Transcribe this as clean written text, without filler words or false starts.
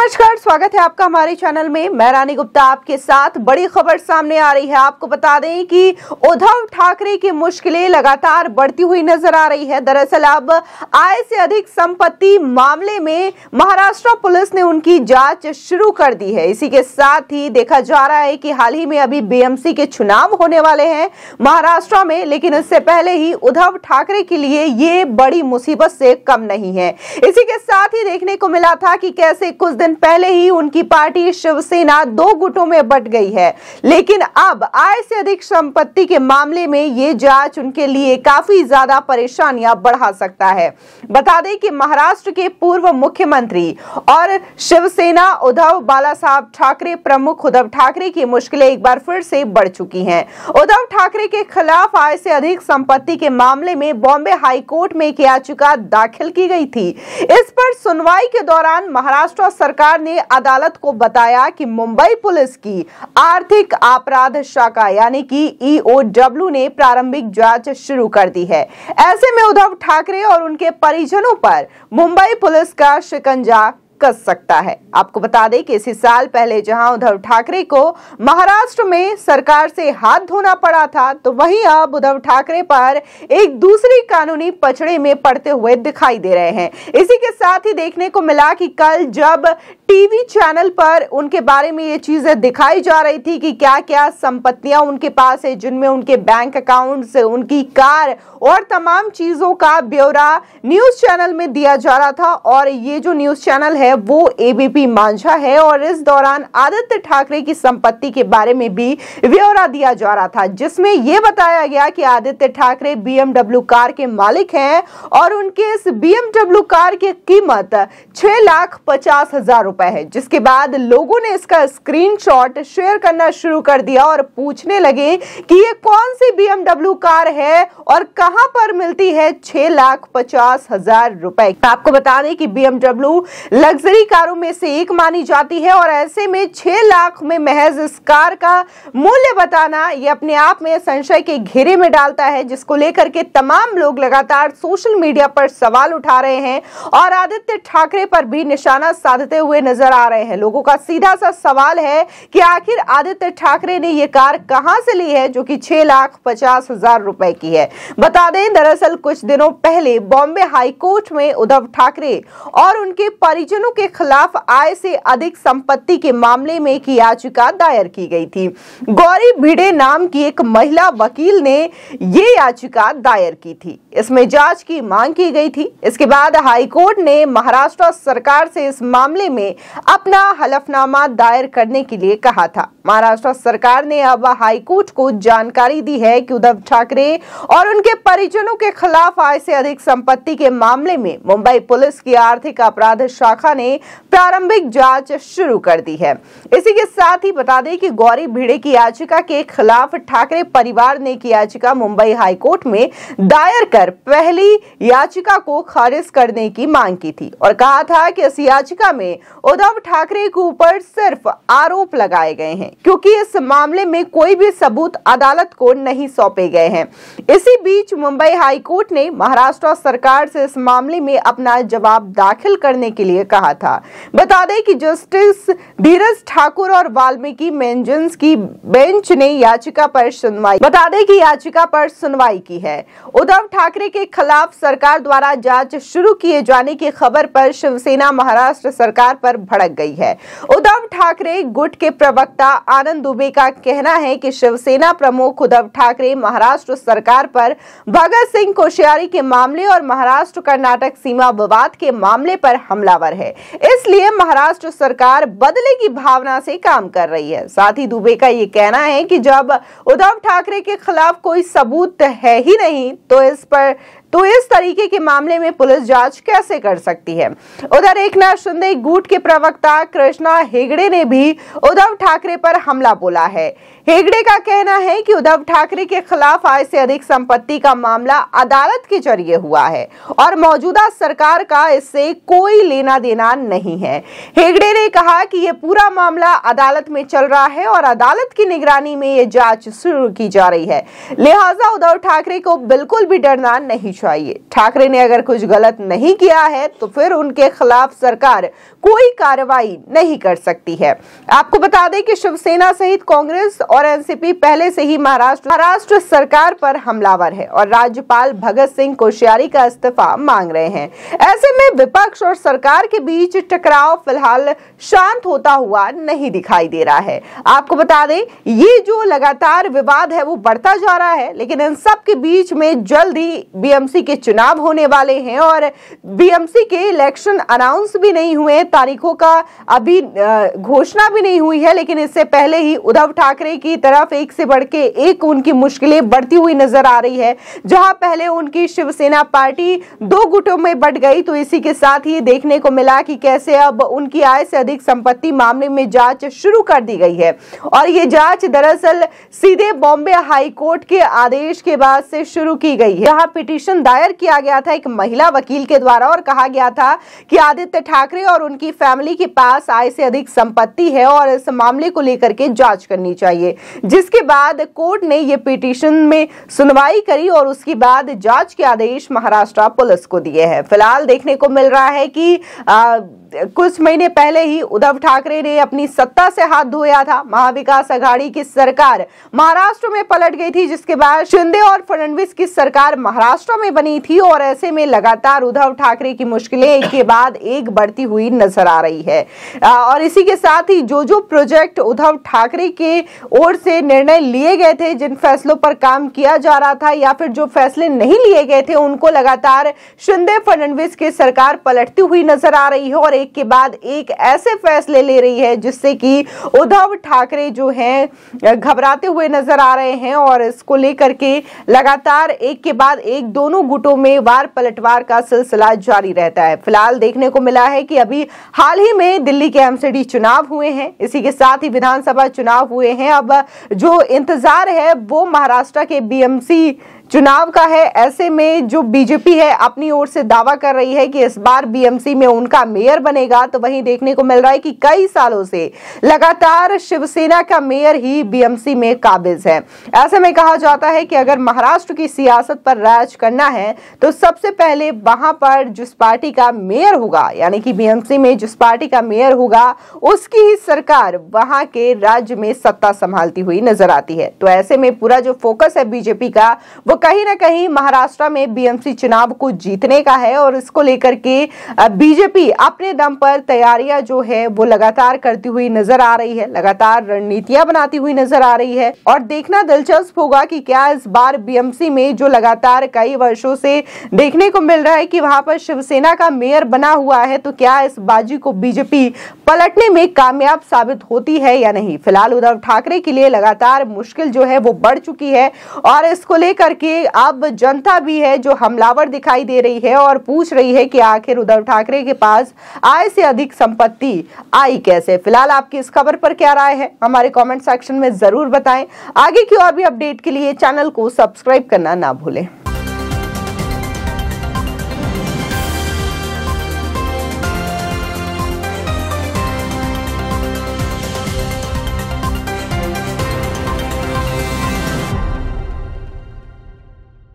नमस्कार, स्वागत है आपका हमारे चैनल में। मैं रानी गुप्ता आपके साथ। बड़ी खबर सामने आ रही है। आपको बता दें कि उद्धव ठाकरे की मुश्किलें लगातार बढ़ती हुई नजर आ रही है। दरअसल अब आय से अधिक संपत्ति मामले में महाराष्ट्र पुलिस ने उनकी जांच शुरू कर दी है। इसी के साथ ही देखा जा रहा है कि हाल ही में अभी बीएमसी के चुनाव होने वाले हैं महाराष्ट्र में, लेकिन इससे पहले ही उद्धव ठाकरे के लिए ये बड़ी मुसीबत से कम नहीं है। इसी के साथ ही देखने को मिला था कि कैसे कुछ दिन पहले ही उनकी पार्टी शिवसेना दो गुटों में बंट गई है, लेकिन अब आय से अधिक संपत्ति के मामले में ये जांच उनके लिए काफी ज्यादा परेशानियां बढ़ा सकता है। बता दें कि महाराष्ट्र के पूर्व मुख्यमंत्री और शिवसेना उद्धव बालासाहब ठाकरे प्रमुख उद्धव ठाकरे की मुश्किलें एक बार फिर से बढ़ चुकी हैं। उद्धव ठाकरे के खिलाफ आय से अधिक संपत्ति के मामले में बॉम्बे हाई कोर्ट में एक याचिका दाखिल की गई थी। इस पर सुनवाई के दौरान महाराष्ट्र सरकार ने अदालत को बताया कि मुंबई पुलिस की आर्थिक अपराध शाखा यानी कि EOW ने प्रारंभिक जांच शुरू कर दी है। ऐसे में उद्धव ठाकरे और उनके परिजनों पर मुंबई पुलिस का शिकंजा कस सकता है। आपको बता दें कि इसी साल पहले जहां उद्धव ठाकरे को महाराष्ट्र में सरकार से हाथ धोना पड़ा था, तो वहीं अब उद्धव ठाकरे पर एक दूसरी कानूनी पचड़े में पड़ते हुए दिखाई दे रहे हैं। इसी के साथ ही देखने को मिला कि कल जब टीवी चैनल पर उनके बारे में ये चीजें दिखाई जा रही थी कि क्या क्या संपत्तियां उनके पास है, जिनमें उनके बैंक अकाउंट्स, उनकी कार और तमाम चीजों का ब्यौरा न्यूज चैनल में दिया जा रहा था। और ये जो न्यूज चैनल है वो ABP मांझा है, और इस दौरान आदित्य ठाकरे की संपत्ति के बारे में भी ब्यौरा दिया जा रहा था, जिसमें यह बताया गया कि आदित्य ठाकरे BMW कार के मालिक हैं और उनके इस BMW कार की कीमत 6,50,000 रुपए है। जिसके बाद लोगों ने इसका स्क्रीनशॉट शेयर करना शुरू कर दिया और पूछने लगे कि ये कौन सी BMW कार है और कहां पर मिलती है 6,50,000 रुपए। आपको बता दें कि BMW लग्जरी कारों में से एक मानी जाती है, और ऐसे में 6 लाख में महज इस कार का मूल्य बताना ये अपने आप में संशय के घेरे में डालता है, जिसको लेकर के तमाम लोग लगातार सोशल मीडिया पर सवाल उठा रहे हैं और आदित्य ठाकरे पर भी निशाना साधते हुए नजर आ रहे हैं। लोगों का सीधा सा सवाल है कि आखिर आदित्य ठाकरे ने ये कार कहां से ली है जो कि 6,50,000 रुपए की है। बता दें, दरअसल कुछ दिनों पहले बॉम्बे हाई कोर्ट में उद्धव ठाकरे और उनके परिजनों के खिलाफ आय से अधिक संपत्ति के मामले में एक याचिका दायर की गई थी। गौरी भिड़े नाम की एक महिला वकील ने ये याचिका दायर की थी। इसमें जांच की मांग की गई थी। इसके बाद हाई कोर्ट ने महाराष्ट्र सरकार से इस मामले में अपना हलफनामा दायर करने के लिए कहा था। महाराष्ट्र सरकार ने अब हाई कोर्ट को जानकारी दी है कि उद्धव ठाकरे और उनके परिजनों के खिलाफ आय से अधिक संपत्ति के मामले में मुंबई पुलिस की आर्थिक अपराध शाखा ने प्रारंभिक जांच शुरू कर दी है। इसी के साथ ही बता दें कि गौरी भिड़े की याचिका के खिलाफ ठाकरे परिवार ने की याचिका मुंबई हाई कोर्ट में दायर कर पहली याचिका को खारिज करने की मांग की थी और कहा था कि इस याचिका में उद्धव ठाकरे के ऊपर सिर्फ आरोप लगाए गए हैं, क्योंकि इस मामले में कोई भी सबूत अदालत को नहीं सौंपे गए हैं। इसी बीच मुंबई हाई कोर्ट ने महाराष्ट्र सरकार से इस मामले में अपना जवाब दाखिल करने के लिए कहा था। बता दें कि जस्टिस धीरज ठाकुर और वाल्मीकि मेंजन्स की बेंच ने याचिका पर सुनवाई की है। उद्धव ठाकरे के खिलाफ सरकार द्वारा जांच शुरू किए जाने की खबर पर शिवसेना महाराष्ट्र सरकार पर भड़क गई है। उद्धव ठाकरे गुट के प्रवक्ता आनंद दुबे का कहना है कि शिवसेना प्रमुख उद्धव ठाकरे महाराष्ट्र सरकार पर भगत सिंह कोश्यारी के मामले और महाराष्ट्र कर्नाटक सीमा विवाद के मामले पर हमलावर है, इसलिए महाराष्ट्र सरकार बदले की भावना से काम कर रही है। साथ ही दुबे का ये कहना है कि जब उद्धव ठाकरे के खिलाफ कोई सबूत है ही नहीं तो इस तरीके के मामले में पुलिस जांच कैसे कर सकती है। उधर एकनाथ शिंदे गुट के प्रवक्ता कृष्णा हेगड़े ने भी उद्धव ठाकरे पर हमला बोला है। हेगड़े का कहना है कि उद्धव ठाकरे के खिलाफ आय से अधिक संपत्ति का मामला अदालत के जरिए हुआ है और मौजूदा सरकार का इससे कोई लेना देना नहीं है। हेगड़े ने कहा कि यह पूरा मामला अदालत में चल रहा है और अदालत की निगरानी में यह जांच शुरू की जा रही है, लिहाजा उद्धव ठाकरे को बिल्कुल भी डरना नहीं चाहिए। ठाकरे ने अगर कुछ गलत नहीं किया है तो फिर उनके खिलाफ सरकार कोई कार्रवाई नहीं कर सकती है। आपको बता दें कि शिवसेना सहित कांग्रेस और एनसीपी पहले से ही महाराष्ट्र सरकार पर हमलावर है और राज्यपाल भगत सिंह कोश्यारी का इस्तीफा मांग रहे हैं। ऐसे में विपक्ष और सरकार के बीच टकराव फिलहाल शांत होता हुआ नहीं दिखाई दे रहा है। आपको बता दें ये जो लगातार विवाद है वो बढ़ता जा रहा है, लेकिन इन सब के बीच में जल्द ही बीएमसी के चुनाव होने वाले हैं और बीएमसी के इलेक्शन अनाउंस भी नहीं हुए, तारीखों का अभी घोषणा भी नहीं हुई है, लेकिन इससे पहले ही उद्धव ठाकरे की तरफ एक से बढ़ के एक उनकी मुश्किलें बढ़ती हुई नजर आ रही है। जहां पहले उनकी शिवसेना पार्टी 2 गुटों में बंट गई, तो इसी के साथ ही देखने को मिला कि कैसे अब उनकी आय से अधिक संपत्ति मामले में जांच शुरू कर दी गई है और ये जांच दरअसल सीधे बॉम्बे हाई कोर्ट के आदेश के बाद से शुरू की गई है। जहां पिटीशन दायर किया गया था एक महिला वकील के द्वारा और कहा गया था कि आदित्य ठाकरे और उनकी फैमिली के पास आय से अधिक संपत्ति है और इस मामले को लेकर के जांच करनी चाहिए, जिसके बाद कोर्ट ने ये पिटीशन में सुनवाई करी और उसके बाद जांच के आदेश महाराष्ट्र पुलिस को दिए हैं। फिलहाल देखने को मिल रहा है कि कुछ महीने पहले ही उद्धव ठाकरे ने अपनी सत्ता से हाथ धोया था। महाविकास आघाड़ी की सरकार महाराष्ट्र में पलट गई थी, जिसके बाद शिंदे और फडणवीस की सरकार महाराष्ट्र में बनी थी और ऐसे में लगातार उद्धव ठाकरे की मुश्किलें एक के बाद एक बढ़ती हुई नजर आ रही है। और इसी के साथ ही जो प्रोजेक्ट उद्धव ठाकरे के ओर से निर्णय लिए गए थे, जिन फैसलों पर काम किया जा रहा था या फिर जो फैसले नहीं लिए गए थे, उनको लगातार शिंदे फडणवीस की सरकार पलटती हुई नजर आ रही है और एक के बाद एक ऐसे फैसले ले रही है जिससे कि उद्धव ठाकरे जो हैं घबराते हुए नजर आ रहे हैं और इसको लेकर के लगातार एक के बाद एक दोनों गुटों में वार पलटवार का सिलसिला जारी रहता है। फिलहाल देखने को मिला है कि अभी हाल ही में दिल्ली के एमसीडी चुनाव हुए हैं, इसी के साथ ही विधानसभा चुनाव हुए हैं। अब जो इंतजार है वो महाराष्ट्र के बीएमसी चुनाव का है। ऐसे में जो बीजेपी है अपनी ओर से दावा कर रही है कि इस बार बीएमसी में उनका मेयर बनेगा, तो वहीं देखने को मिल रहा है कि कई सालों से लगातार शिवसेना का मेयर ही बीएमसी में काबिज है। ऐसे में कहा जाता है कि अगर महाराष्ट्र की सियासत पर राज करना है तो सबसे पहले वहां पर जिस पार्टी का मेयर होगा, यानी कि बीएमसी में जिस पार्टी का मेयर होगा, उसकी ही सरकार वहां के राज्य में सत्ता संभालती हुई नजर आती है। तो ऐसे में पूरा जो फोकस है बीजेपी का वो कहीं ना कहीं महाराष्ट्र में बीएमसी चुनाव को जीतने का है और इसको लेकर के बीजेपी अपने दम पर तैयारियां जो है वो लगातार करती हुई नजर आ रही है, लगातार रणनीतियां बनाती हुई नजर आ रही है। और देखना दिलचस्प होगा कि क्या इस बार बीएमसी में जो लगातार कई वर्षों से देखने को मिल रहा है कि वहां पर शिवसेना का मेयर बना हुआ है, तो क्या इस बाजी को बीजेपी पलटने में कामयाब साबित होती है या नहीं। फिलहाल उद्धव ठाकरे के लिए लगातार मुश्किल जो है वो बढ़ चुकी है और इसको लेकर के अब जनता भी है जो हमलावर दिखाई दे रही है और पूछ रही है कि आखिर उद्धव ठाकरे के पास आय से अधिक संपत्ति आई कैसे। फिलहाल आपकी इस खबर पर क्या राय है हमारे कमेंट सेक्शन में जरूर बताएं। आगे की और भी अपडेट के लिए चैनल को सब्सक्राइब करना ना भूलें।